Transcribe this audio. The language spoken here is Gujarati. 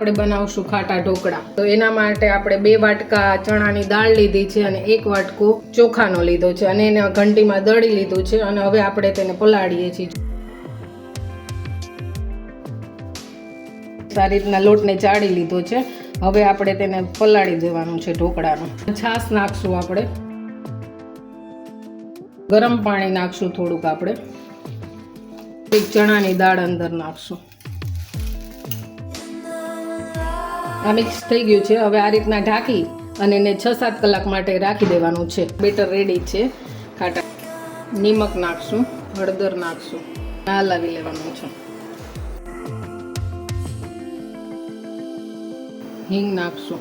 આપણે બનાવશું ખાટા ઢોકળા. તો એના માટે આપણે 2 વાટકા ચણાની દાળ લીધી છે અને 1 વાટકો ચોખાનો લીધો છે અને એને ઘંટીમાં દળી લીધું છે અને હવે આપણે તેને પલાળીએ છીએ. સારી રીતના લોટને ચાળી લીધો છે. હવે આપણે તેને પલાળી દેવાનું છે ઢોકળાનો. છાશ નાખશું આપણે, ગરમ પાણી નાખશું થોડુંક, આપણે એક ચણાની દાળ અંદર નાખશું. આ મિક્સ થઈ ગયું છે. હવે આ રીતના ઢાંકી અને એને 6-7 કલાક માટે રાખી દેવાનું છે. બેટર રેડી છે ખાટા. નિમક નાખશું, હળદર નાખશું, હલાવી લેવાનું છે. હિંગ નાખશું.